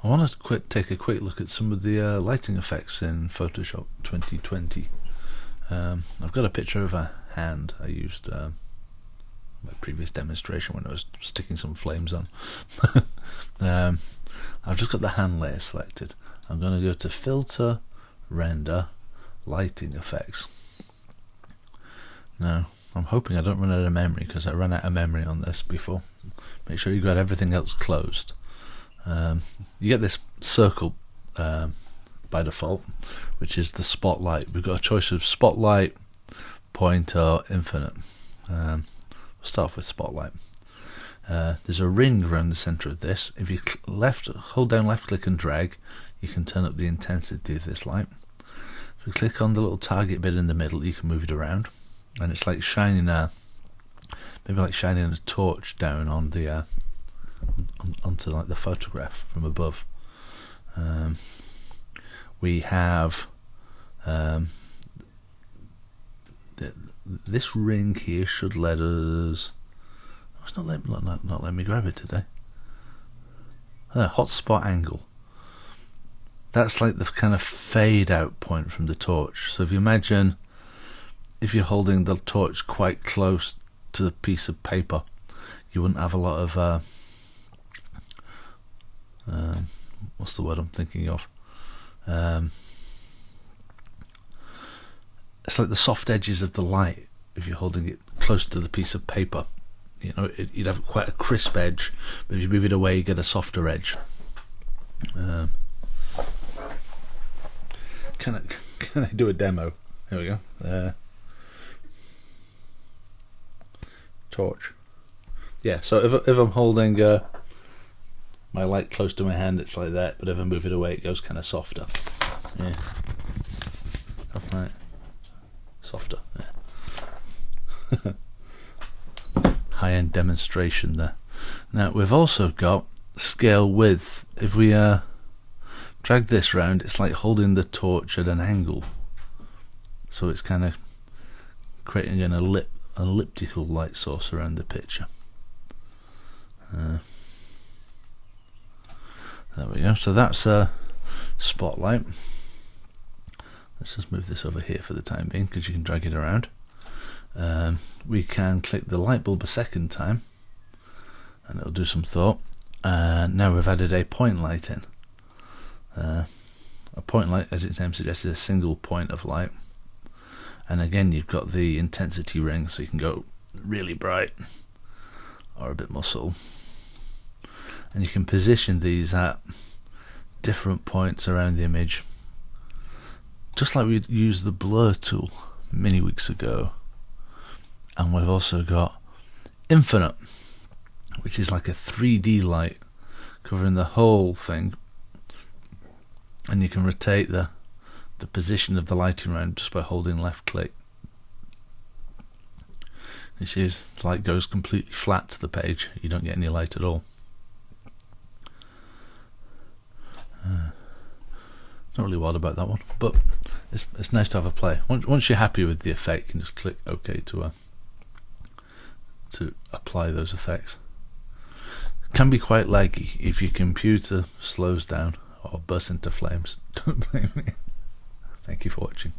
I want to take a quick look at some of the lighting effects in Photoshop 2020. I've got a picture of a hand I used my previous demonstration when I was sticking some flames on. I've just got the hand layer selected. I'm going to go to Filter, Render, Lighting Effects. Now, I'm hoping I don't run out of memory, because I ran out of memory on this before. Make sure you've got everything else closed. You get this circle by default, which is the spotlight. We've got a choice of spotlight, point, or infinite. We'll start off with spotlight. There's a ring around the center of this. If you hold down left click and drag, you can turn up the intensity of this light. If you click on the little target bit in the middle, you can move it around, and it's like shining maybe like shining a torch down on the onto like the photograph from above. We have this ring here should let us. It's not letting me grab it today. Hotspot angle. That's like the kind of fade out point from the torch. So if you imagine if you're holding the torch quite close to the piece of paper, you wouldn't have a lot of what's the word I'm thinking of? It's like the soft edges of the light. If you're holding it close to the piece of paper, you know, you'd have quite a crisp edge, but if you move it away, you get a softer edge. Can I do a demo? Here we go. Torch. Yeah. So if I'm holding my light close to my hand, it's like that, but if I move it away, it goes kind of softer. Yeah. Right. Softer. Yeah. High-end demonstration there. Now we've also got scale width. If we drag this round, it's like holding the torch at an angle, so it's kind of creating an elliptical light source around the picture. There we go. So that's a spotlight. Let's just move this over here for the time being, because you can drag it around. We can click the light bulb a second time, and it'll do some thought. Now we've added a point light in. A point light, as its name suggests, is a single point of light. And again, you've got the intensity ring, so you can go really bright or a bit more subtle. And you can position these at different points around the image, just like we used the blur tool many weeks ago. And we've also got infinite, which is like a 3D light covering the whole thing, and you can rotate the position of the lighting around just by holding left click. You see, as the light goes completely flat to the page, you don't get any light at all. Not really wild about that one, but it's nice to have a play. Once you're happy with the effect, you can just click OK to apply those effects. It can be quite laggy if your computer slows down or bursts into flames. Don't blame me. Thank you for watching.